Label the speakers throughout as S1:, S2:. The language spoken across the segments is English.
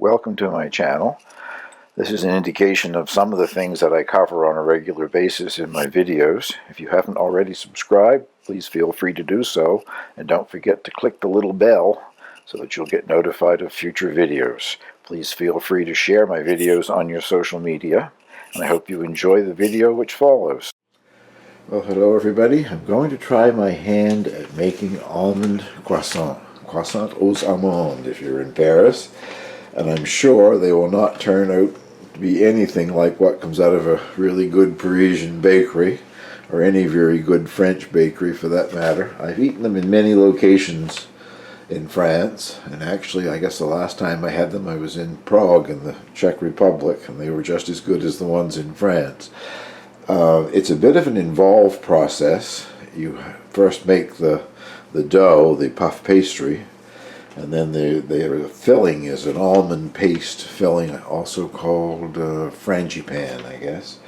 S1: Welcome to my channel. This is an indication of some of the things that I cover on a regular basis in my videos. If you haven't already subscribed, please feel free to do so, and don't forget to click the little bell so that you'll get notified of future videos. Please feel free to share my videos on your social media, and I hope you enjoy the video which follows. Well, hello everybody. I'm going to try my hand at making almond croissant. Croissant aux Amandes if you're in Paris. And I'm sure they will not turn out to be anything like what comes out of a really good Parisian bakery, or any very good French bakery for that matter. I've eaten them in many locations in France, and actually I guess the last time I had them I was in Prague in the Czech Republic, and they were just as good as the ones in France. It's a bit of an involved process. You first make the dough, the puff pastry, and then the filling is an almond paste filling, also called frangipane, I guess.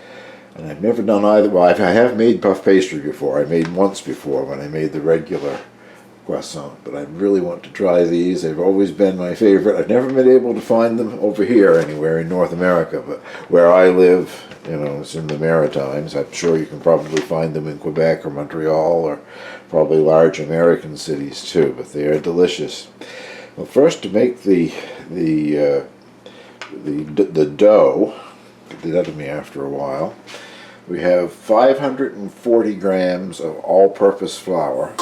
S1: And I've never done either. Well, I have made puff pastry before. I made once before when I made the regular croissant. But I really want to try these. They've always been my favorite. I've never been able to find them over here anywhere in North America. But where I live, you know, it's in the Maritimes. I'm sure you can probably find them in Quebec or Montreal, or probably large American cities too. But they are delicious. Well, first, to make the dough, get it out of me after a while, we have 540 grams of all-purpose flour.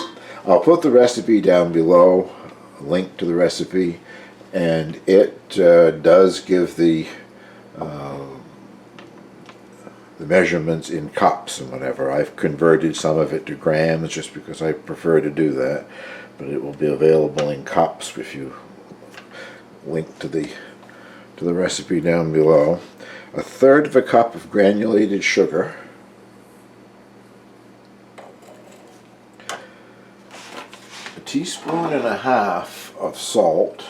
S1: I'll put the recipe down below, a link to the recipe, and it does give the measurements in cups and whatever. I've converted some of it to grams just because I prefer to do that, but it will be available in cups if you link to the recipe down below. 1/3 of a cup of granulated sugar, a teaspoon and a half of salt,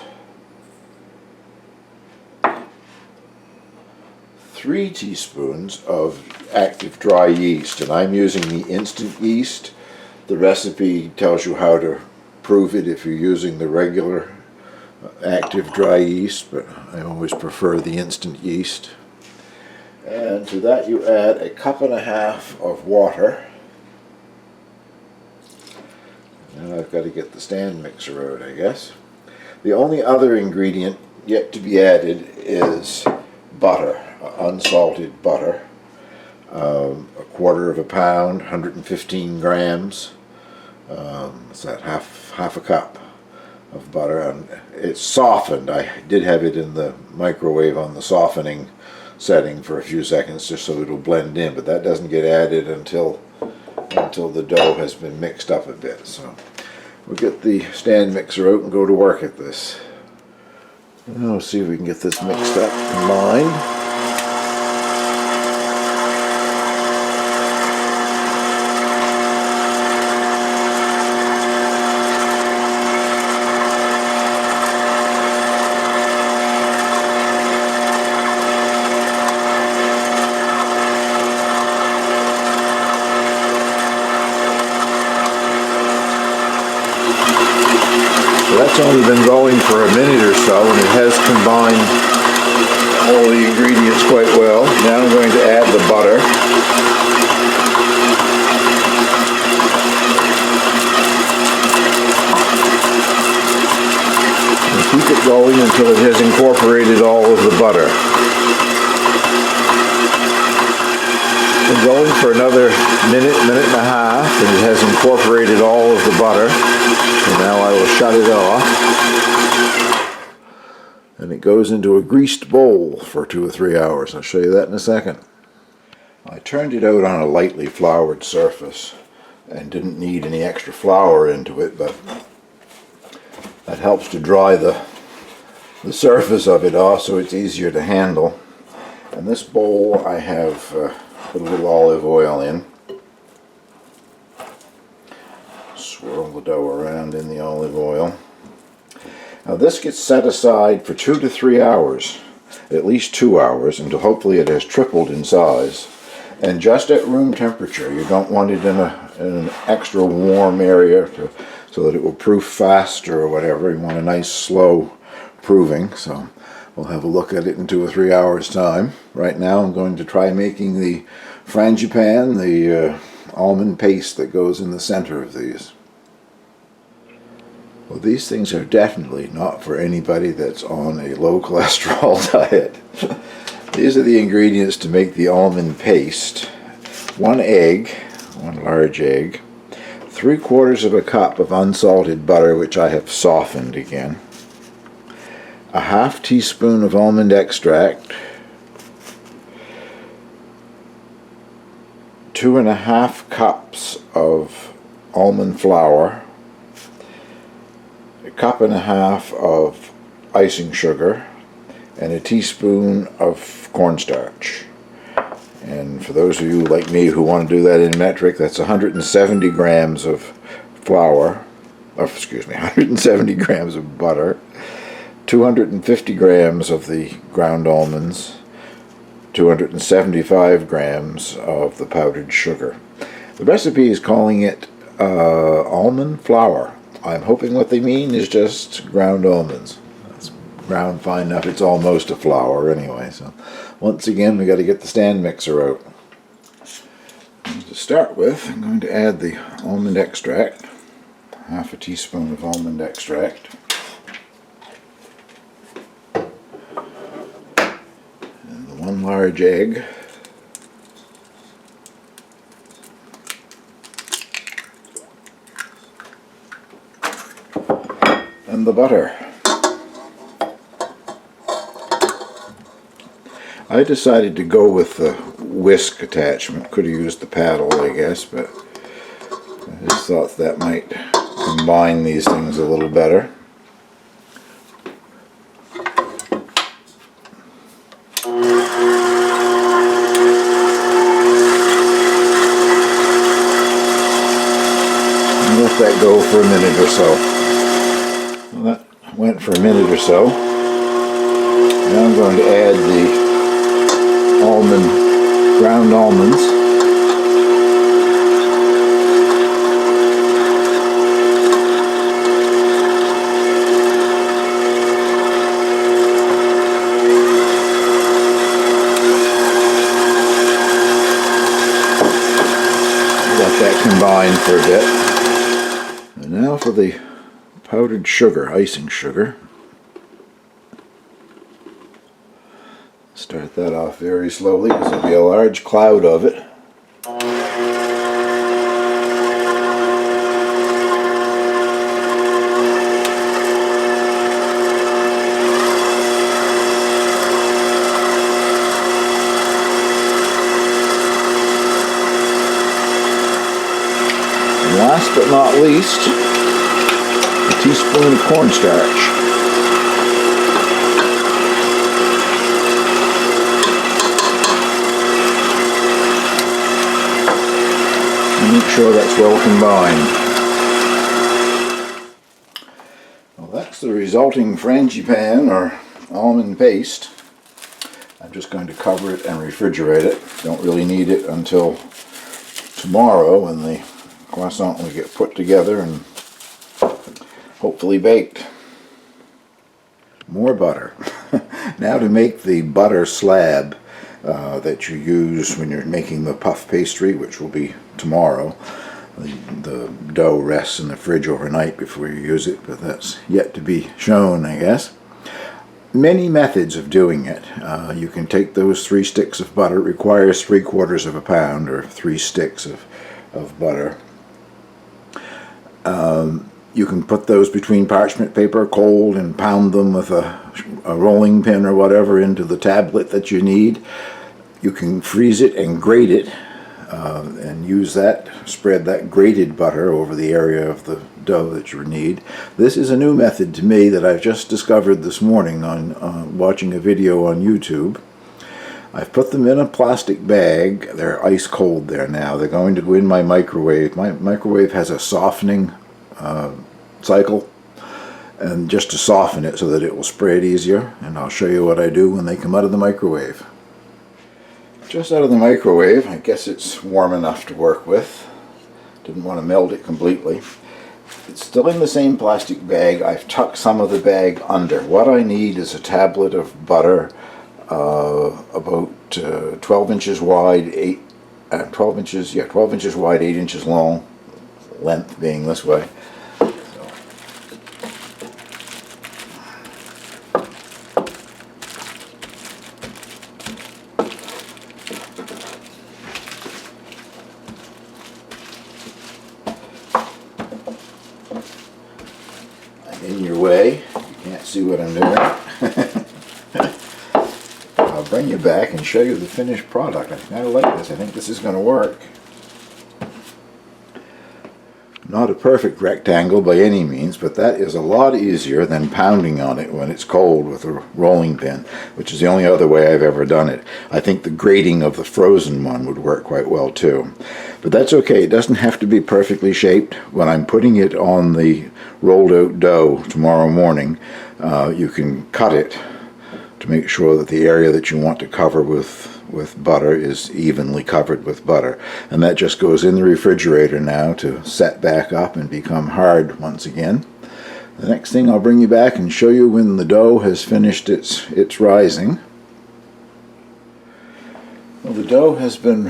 S1: 3 teaspoons of active dry yeast, and I'm using the instant yeast. The recipe tells you how to prove it if you're using the regular active dry yeast, but I always prefer the instant yeast. And to that you add 1.5 cups of water. Now I've got to get the stand mixer out, I guess. The only other ingredient yet to be added is butter, unsalted butter. 1/4 pound, 115 grams. What's that? Half a cup of butter, and it's softened. I did have it in the microwave on the softening setting for a few seconds just so it'll blend in, but that doesn't get added until the dough has been mixed up a bit. So we'll get the stand mixer out and go to work at this. Now we'll see if we can get this mixed up, combined. That's only been going for a minute or so, and it has combined all the ingredients quite well. Now I'm going to add the butter. And keep it going until it has incorporated all of the butter. Been going for another minute and a half, and it has incorporated all of the butter. And now I will shut it off, and it goes into a greased bowl for 2 or 3 hours. I'll show you that in a second. I turned it out on a lightly floured surface and didn't need any extra flour into it, but that helps to dry the surface of it off so it's easier to handle. And this bowl I have put a little olive oil in. Swirl the dough around in the olive oil. Now this gets set aside for 2 to 3 hours, at least 2 hours, until hopefully it has tripled in size, and just at room temperature. You don't want it in an extra warm area so that it will proof faster or whatever. You want a nice slow proving. So We'll have a look at it in 2 or 3 hours' time. Right now I'm going to try making the frangipane, the almond paste that goes in the center of these. Well, these things are definitely not for anybody that's on a low cholesterol diet. These are the ingredients to make the almond paste. 1 egg, 1 large egg, 3/4 of a cup of unsalted butter, which I have softened again, a 1/2 teaspoon of almond extract, 2 1/2 cups of almond flour, 1.5 cups of icing sugar, and a teaspoon of cornstarch. And for those of you like me who want to do that in metric, that's 170 grams of flour, 170 grams of butter, 250 grams of the ground almonds, 275 grams of the powdered sugar. The recipe is calling it almond flour. I'm hoping what they mean is just ground almonds. That's ground fine enough. It's almost a flour anyway. So once again, we got to get the stand mixer out. To start with, I'm going to add the almond extract, 1/2 teaspoon of almond extract, and the 1 large egg, and the butter. I decided to go with the whisk attachment. Could have used the paddle, I guess, but I just thought that might combine these things a little better. And let that go for a minute or so. Well, that went for a minute or so. Now I'm going to add the ground almonds. Let that combine for a bit. And now for the powdered sugar, icing sugar. Start that off very slowly because there'll be a large cloud of it. And last but not least, a teaspoon of cornstarch. Make sure that's well combined. Well, that's the resulting frangipane or almond paste. I'm just going to cover it and refrigerate it. Don't really need it until tomorrow when the croissant will get put together and hopefully baked. More butter. Now to make the butter slab that you use when you're making the puff pastry, which will be tomorrow. The dough rests in the fridge overnight before you use it, but that's yet to be shown, I guess. Many methods of doing it. You can take those 3 sticks of butter. It requires 3/4 of a pound or 3 sticks of butter. You can put those between parchment paper cold and pound them with a rolling pin or whatever into the tablet that you need. You can freeze it and grate it and use that, spread that grated butter over the area of the dough that you need. This is a new method to me that I've just discovered this morning on watching a video on YouTube. I've put them in a plastic bag. They're ice cold there now. They're going to go in my microwave. My microwave has a softening cycle, and just to soften it so that it will spread easier, and I'll show you what I do when they come out of the microwave. Just out of the microwave, I guess it's warm enough to work with. Didn't want to melt it completely. It's still in the same plastic bag. I've tucked some of the bag under. What I need is a tablet of butter, about 12 inches wide, 12 inches wide, 8 inches long, length being this way. In your way, you can't see what I'm doing. I'll bring you back and show you the finished product. I kind of like this. I think this is going to work. Not a perfect rectangle by any means, but that is a lot easier than pounding on it when it's cold with a rolling pin, which is the only other way I've ever done it. I think the grating of the frozen one would work quite well too. But that's okay. It doesn't have to be perfectly shaped. When I'm putting it on the rolled out dough tomorrow morning, you can cut it to make sure that the area that you want to cover with butter is evenly covered with butter. And that just goes in the refrigerator now to set back up and become hard once again. The next thing, I'll bring you back and show you when the dough has finished its rising. Well, the dough has been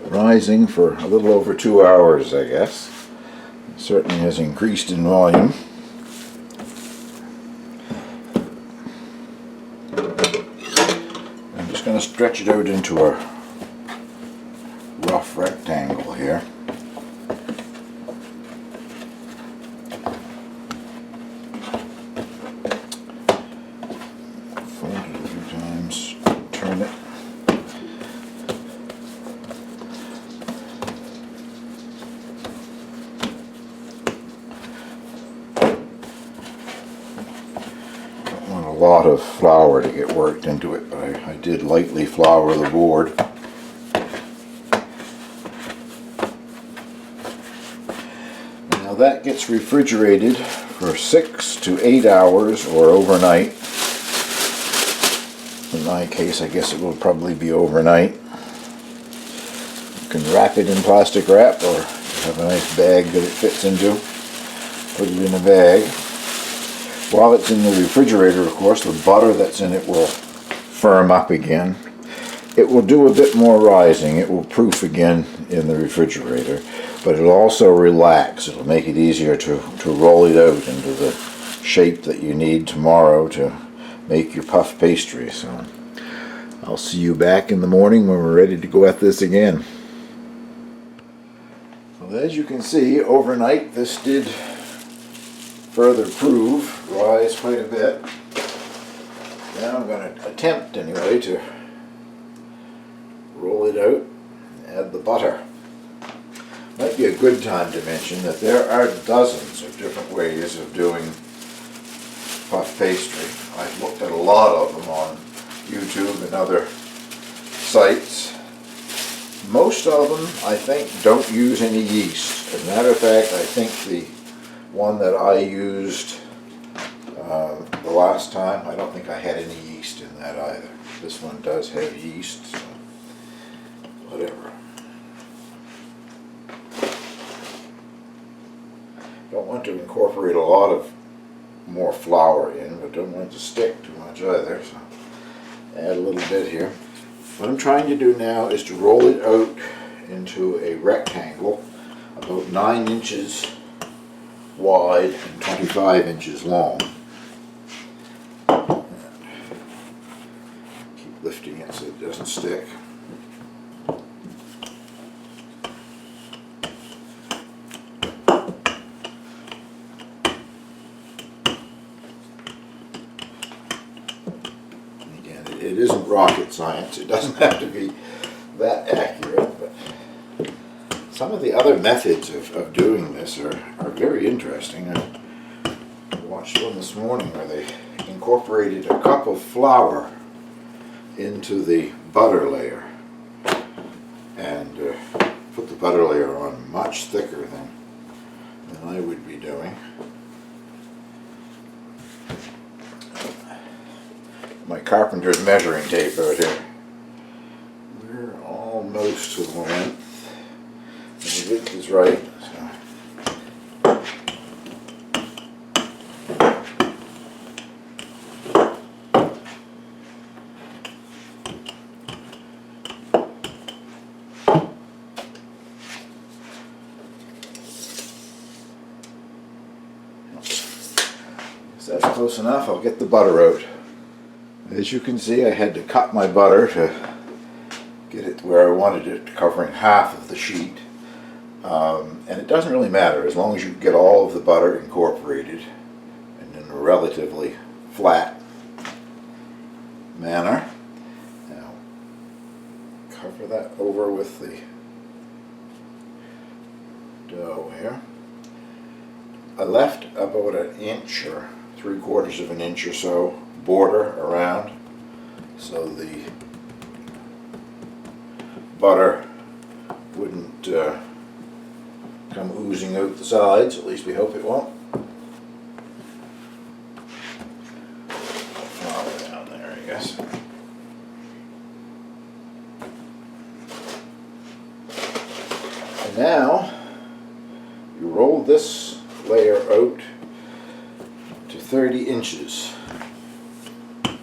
S1: rising for a little over 2 hours, I guess. It certainly has increased in volume. I'm just going to stretch it out into a rough rectangle here. Fold it a few times, turn it. A lot of flour to get worked into it, but I did lightly flour the board. Now that gets refrigerated for 6 to 8 hours or overnight. In my case, I guess it will probably be overnight. You can wrap it in plastic wrap, or have a nice bag that it fits into. Put it in a bag. While it's in the refrigerator, of course, the butter that's in it will firm up again. It will do a bit more rising. It will proof again in the refrigerator, but it'll also relax. It'll make it easier to roll it out into the shape that you need tomorrow to make your puff pastry. So I'll see you back in the morning when we're ready to go at this again. Well, as you can see, overnight this did further rise quite a bit. Now I'm going to attempt anyway to roll it out and add the butter. Might be a good time to mention that there are dozens of different ways of doing puff pastry. I've looked at a lot of them on YouTube and other sites. Most of them, I think, don't use any yeast. As a matter of fact, I think the one that I used the last time, I don't think I had any yeast in that either. This one does have yeast, so whatever. Don't want to incorporate a lot of more flour in, but don't want it to stick too much either, so add a little bit here. What I'm trying to do now is to roll it out into a rectangle about 9 inches wide and 25 inches long. Keep lifting it so it doesn't stick. Again, it isn't rocket science. It doesn't have to be that accurate, but some of the other methods of doing this are very interesting. I watched one this morning where they incorporated a cup of flour into the butter layer and put the butter layer on much thicker than I would be doing. My carpenter's measuring tape out here. We're almost to the length. And the width is right. So That's close enough. I'll get the butter out. As you can see, I had to cut my butter to get it where I wanted it, covering half of the sheet. And it doesn't really matter as long as you get all of the butter incorporated and in a relatively flat manner. Now, cover that over with the dough here. I left about an inch or 3/4 of an inch or so border around so the butter wouldn't come oozing out the sides. At least we hope it won't. Flour down there, I guess. And now you roll this layer out to 30 inches. The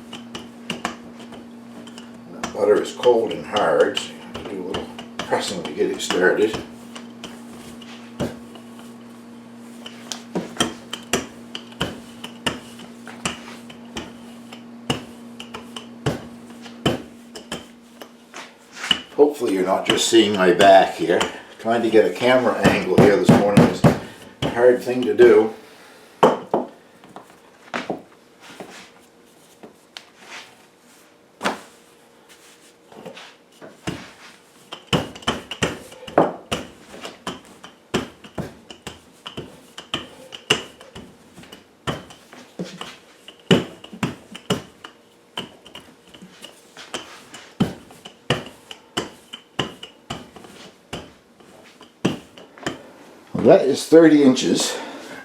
S1: butter is cold and hard, so you have to do a little pressing to get it started. Hopefully you're not just seeing my back here. Trying to get a camera angle here this morning is a hard thing to do. That is 30 inches,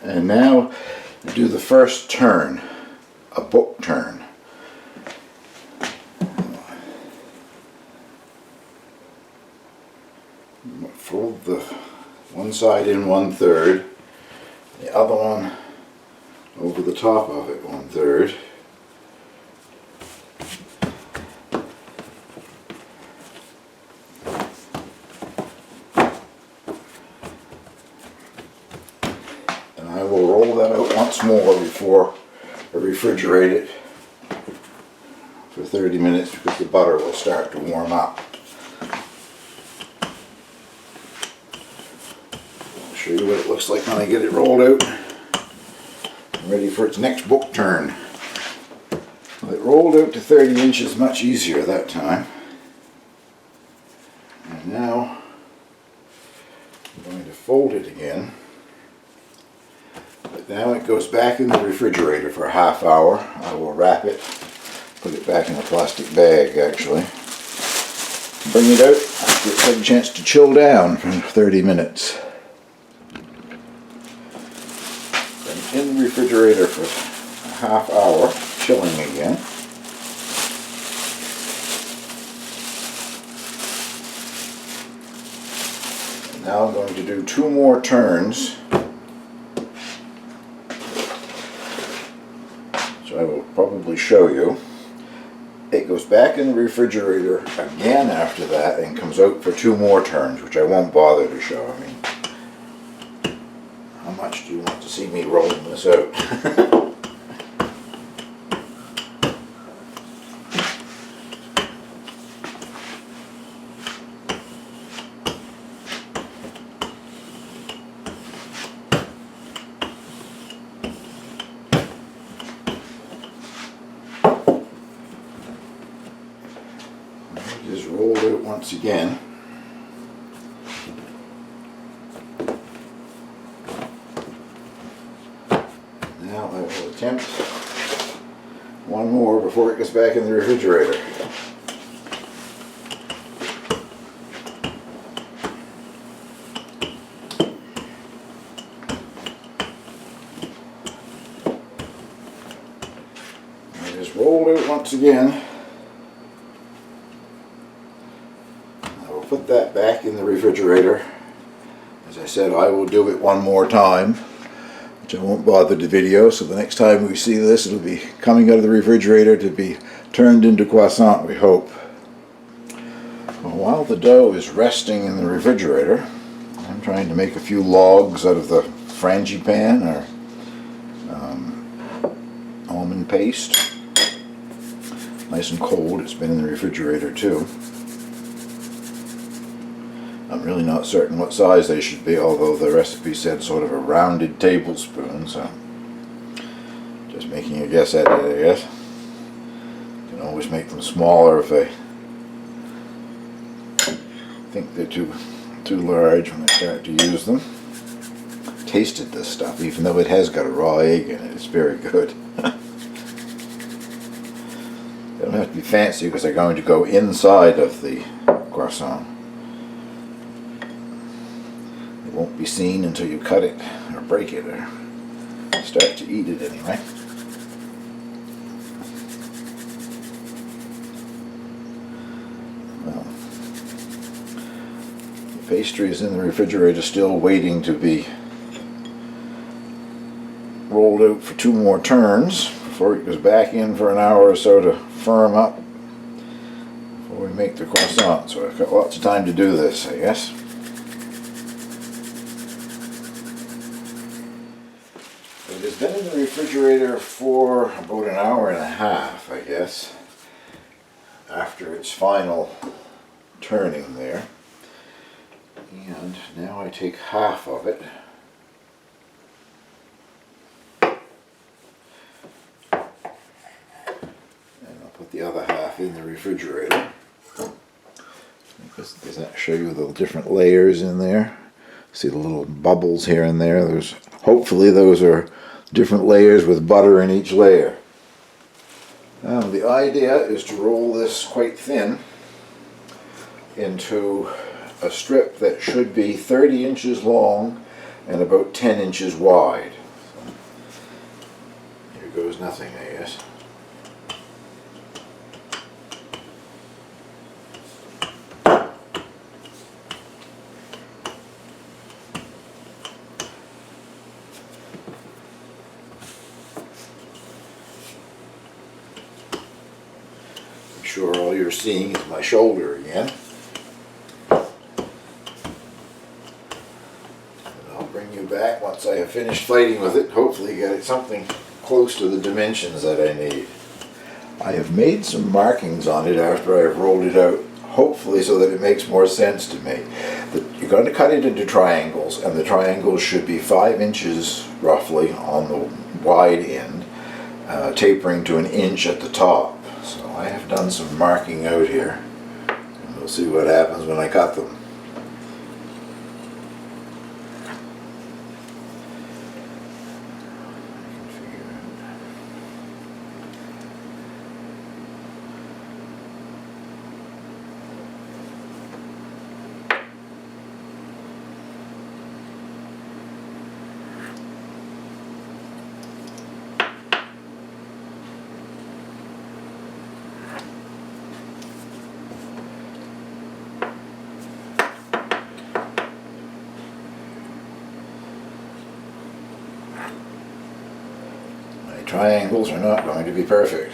S1: and now I do the first turn, a book turn. Fold the one side in 1/3, the other one over the top of it 1/3. I will roll that out once more before I refrigerate it for 30 minutes because the butter will start to warm up. I'll show you what it looks like when I get it rolled out and ready for its next book turn. Well, it rolled out to 30 inches much easier that time. And now I'm going to fold it again. But now it goes back in the refrigerator for a half hour. I will wrap it, put it back in a plastic bag actually. Bring it out after it's had a chance to chill down for 30 minutes. Then in the refrigerator for a half hour, chilling again. And now I'm going to do 2 more turns. I will probably show you. It goes back in the refrigerator again after that and comes out for 2 more turns, which I won't bother to show. I mean, how much do you want to see me rolling this out? Just rolled it once again. Now I will attempt one more before it gets back in the refrigerator. I just rolled it once again. Put that back in the refrigerator. As I said, I will do it one more time, which I won't bother to video, so the next time we see this it'll be coming out of the refrigerator to be turned into croissant, we hope. Well, while the dough is resting in the refrigerator, I'm trying to make a few logs out of the frangipan or almond paste. Nice and cold. It's been in the refrigerator too. I'm really not certain what size they should be, although the recipe said sort of a rounded tablespoon, so just making a guess at it, I guess. You can always make them smaller if I think they're too large when I start to use them. Tasted this stuff, even though it has got a raw egg in it. It's very good. They don't have to be fancy because they're going to go inside of the croissant. It won't be seen until you cut it or break it or start to eat it anyway. Well, the pastry is in the refrigerator still waiting to be rolled out for 2 more turns before it goes back in for an hour or so to firm up before we make the croissant. So I've got lots of time to do this, I guess. It has been in the refrigerator for about an hour and a half, I guess, after its final turning there. And now I take half of it. Put the other half in the refrigerator. Does that show you the different layers in there? See the little bubbles here and there? Hopefully those are different layers with butter in each layer. Now the idea is to roll this quite thin into a strip that should be 30 inches long and about 10 inches wide. So here goes nothing, I guess. Sure, all you're seeing is my shoulder again. And I'll bring you back once I have finished fighting with it. Hopefully get it something close to the dimensions that I need. I have made some markings on it after I have rolled it out, hopefully so that it makes more sense to me. You're going to cut it into triangles, and the triangles should be 5 inches roughly on the wide end, tapering to 1 inch at the top. So I have done some marking out here, and we'll see what happens when I cut them. Triangles are not going to be perfect.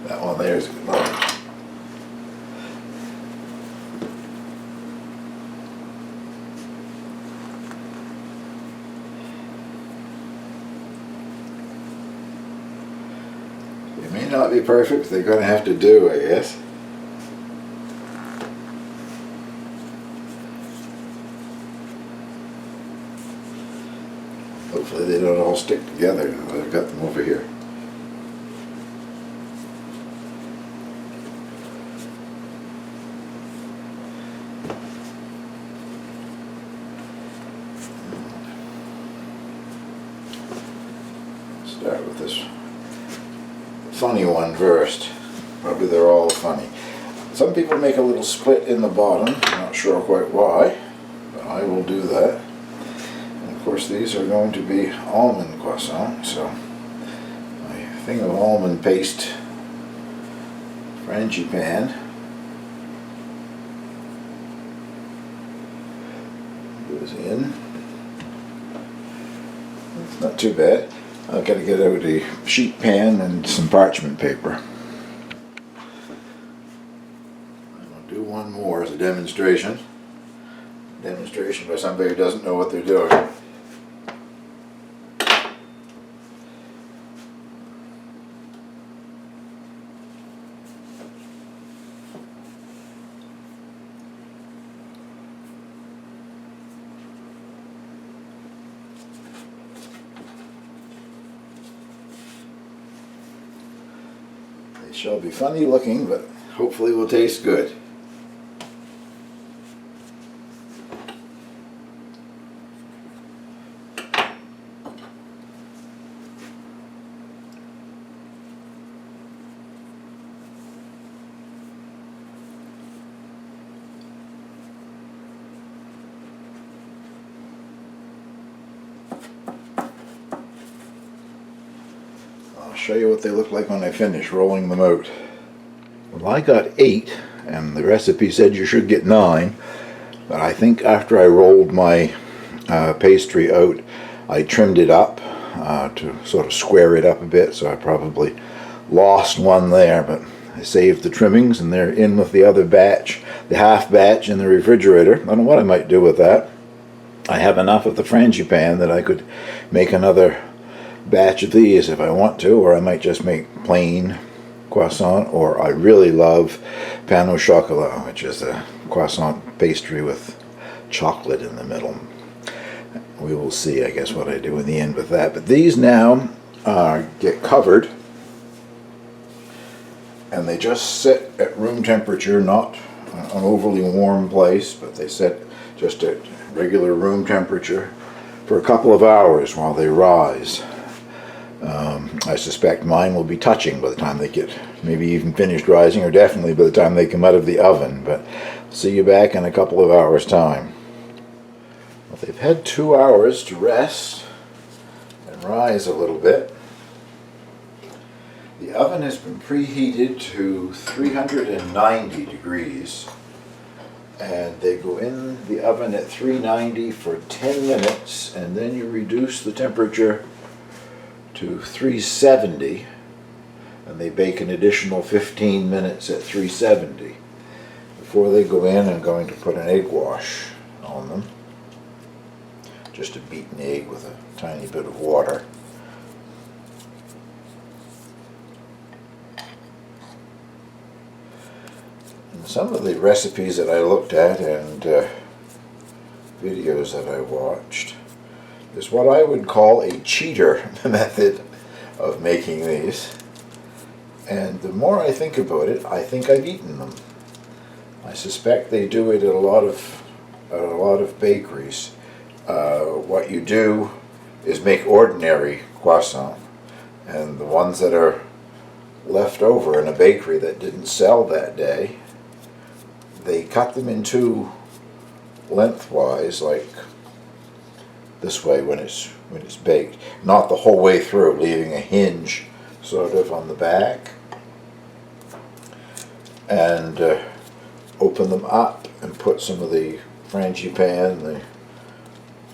S1: That one there is a good one. They may not be perfect, but they're going to have to do, I guess. Hopefully they don't all stick together. I've got them over here. Start with this funny one first. Probably they're all funny. Some people make a little split in the bottom. I'm not sure quite why, but I will do that. And of course these are going to be almond croissant, so my thing of almond paste Frangipane. Goes in. It's not too bad. I've got to get out a sheet pan and some parchment paper. I'm going to do one more as a demonstration. Demonstration by somebody who doesn't know what they're doing. They shall be funny looking, but hopefully will taste good. I'll show you what they look like when I finish rolling them out. Well, I got 8, and the recipe said you should get 9, but I think after I rolled my pastry out, I trimmed it up to sort of square it up a bit, so I probably lost one there, but I saved the trimmings and they're in with the other batch, the half batch in the refrigerator. I don't know what I might do with that. I have enough of the frangipane that I could make another batch of these if I want to, or I might just make plain croissant, or I really love pain au chocolat, which is a croissant pastry with chocolate in the middle. We will see, I guess, what I do in the end with that. But these now get covered, and they just sit at room temperature, not an overly warm place, but they sit just at regular room temperature for a couple of hours while they rise. I suspect mine will be touching by the time they get maybe even finished rising, or definitely by the time they come out of the oven. But see you back in a couple of hours' time. Well, they've had 2 hours to rest and rise a little bit. The oven has been preheated to 390 degrees, and they go in the oven at 390 for 10 minutes, and then you reduce the temperature to 370, and they bake an additional 15 minutes at 370. Before they go in, I'm going to put an egg wash on them, just a beaten egg with a tiny bit of water. And some of the recipes that I looked at and videos that I watched is what I would call a cheater method of making these. And the more I think about it, I think I've eaten them. I suspect they do it at a lot of bakeries. What you do is make ordinary croissant, and the ones that are left over in a bakery that didn't sell that day, they cut them in two lengthwise, like this way when it's baked, not the whole way through, leaving a hinge sort of on the back, and open them up and put some of the frangipane, the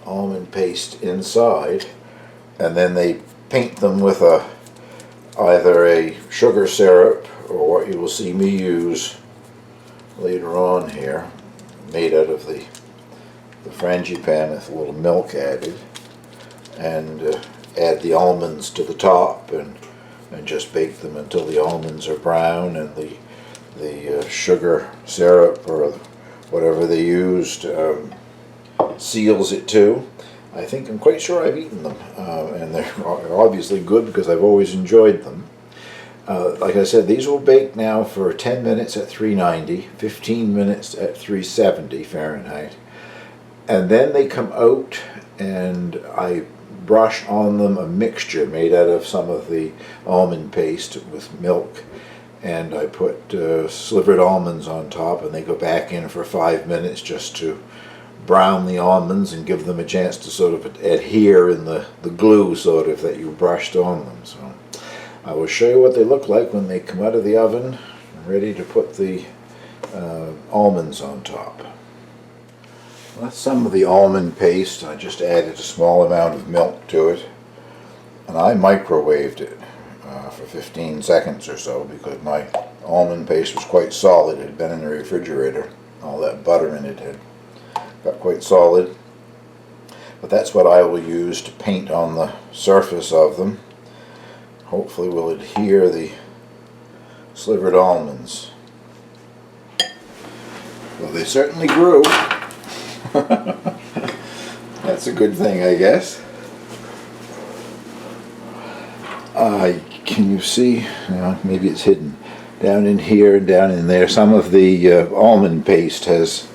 S1: almond paste inside, and then they paint them with either a sugar syrup, or what you will see me use later on here, made out of the frangipane with a little milk added, and add the almonds to the top, and just bake them until the almonds are brown, and the sugar syrup or whatever they used seals it too. I'm quite sure I've eaten them, and they're obviously good because I've always enjoyed them. Like I said, these will bake now for 10 minutes at 390, 15 minutes at 370 Fahrenheit. And then they come out, and I brush on them a mixture made out of some of the almond paste with milk, and I put slivered almonds on top, and they go back in for 5 minutes just to brown the almonds and give them a chance to sort of adhere in the glue sort of that you brushed on them. So I will show you what they look like when they come out of the oven, ready to put the almonds on top. That's some of the almond paste. I just added a small amount of milk to it, and I microwaved it for 15 seconds or so because my almond paste was quite solid. It had been in the refrigerator. All that butter in it had got quite solid. But that's what I will use to paint on the surface of them. Hopefully will adhere the slivered almonds. Well, they certainly grew. That's a good thing, I guess. Can you see? Maybe it's hidden. Down in here and down in there, some of the almond paste has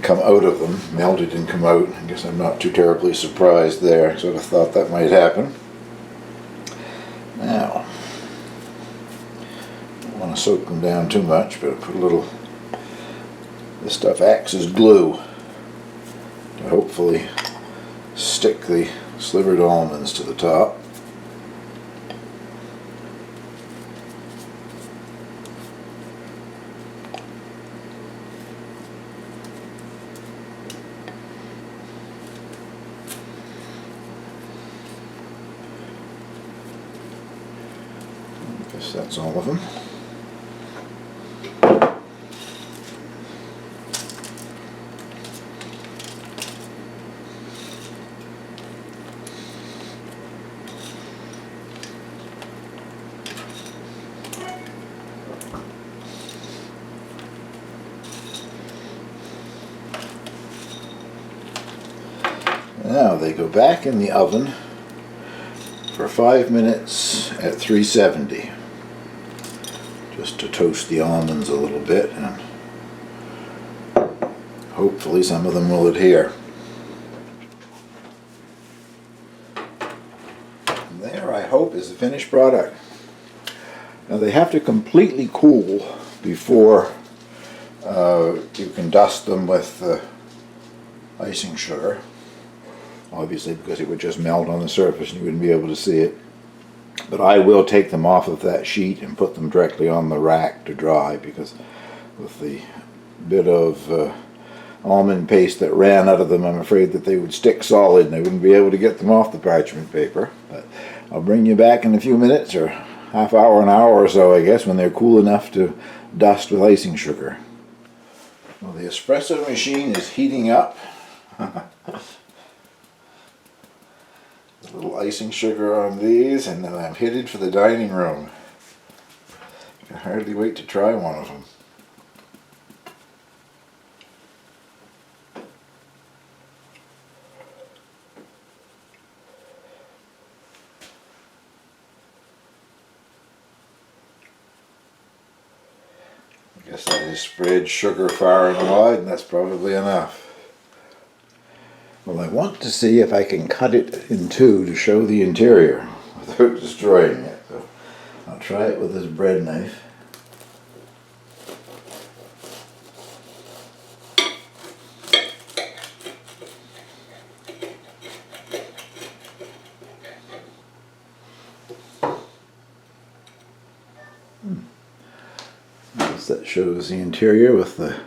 S1: come out of them, melted and come out. I guess I'm not too terribly surprised there. I sort of thought that might happen. Now, I don't want to soak them down too much, but I put a little, this stuff acts as glue to hopefully stick the slivered almonds to the top. I guess that's all of them. Now they go back in the oven for 5 minutes at 370, just to toast the almonds a little bit, and hopefully some of them will adhere. And there, I hope, is the finished product. Now they have to completely cool before you can dust them with icing sugar. Obviously, because it would just melt on the surface and you wouldn't be able to see it. But I will take them off of that sheet and put them directly on the rack to dry, because with the bit of almond paste that ran out of them, I'm afraid that they would stick solid and I wouldn't be able to get them off the parchment paper. But I'll bring you back in a few minutes, or half hour, an hour or so, I guess, when they're cool enough to dust with icing sugar. Well, the espresso machine is heating up. A little icing sugar on these, and then I'm headed for the dining room. I can hardly wait to try one of them. I guess I just spread sugar far and wide, and that's probably enough. Well, I want to see if I can cut it in two to show the interior without destroying it. So I'll try it with this bread knife. That shows the interior with the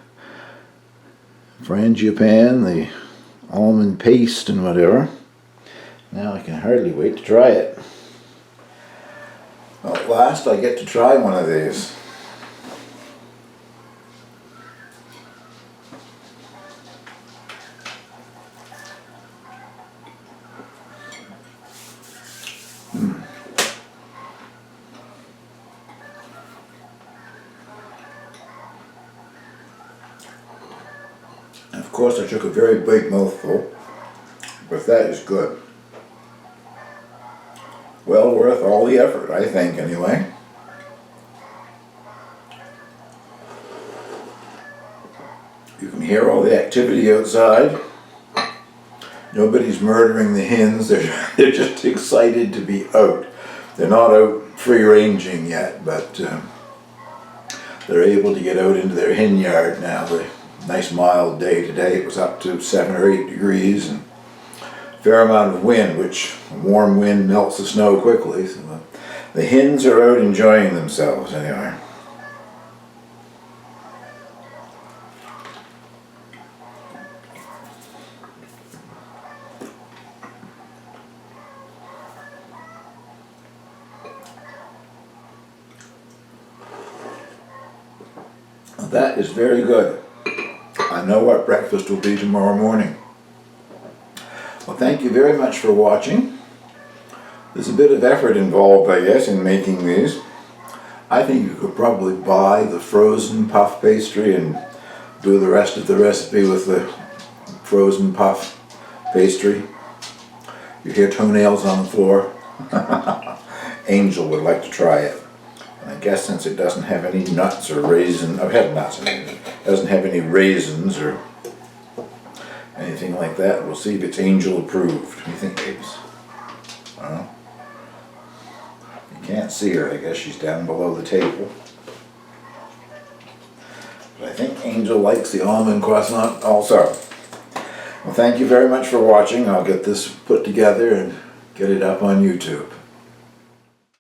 S1: frangipane, the almond paste and whatever. Now I can hardly wait to try it. Well, at last I get to try one of these. Of course, I took a very big mouthful, but that is good. Well worth all the effort, I think, anyway. You can hear all the activity outside. Nobody's murdering the hens. They're just excited to be out. They're not out free-ranging yet, but they're able to get out into their hen yard now. The nice mild day today. It was up to 7 or 8 degrees and a fair amount of wind, which a warm wind melts the snow quickly. So the hens are out enjoying themselves anyway. That is very good. I know what breakfast will be tomorrow morning. Well, thank you very much for watching. There's a bit of effort involved, I guess, in making these. I think you could probably buy the frozen puff pastry and do the rest of the recipe with the frozen puff pastry. You hear toenails on the floor. Angel would like to try it. And I guess since it doesn't have any nuts or raisins, I've had nuts in it, it doesn't have any raisins or anything like that. We'll see if it's Angel approved. What do you think, babes? You can't see her. I guess she's down below the table. But I think Angel likes the almond croissant also. Well, thank you very much for watching. I'll get this put together and get it up on YouTube.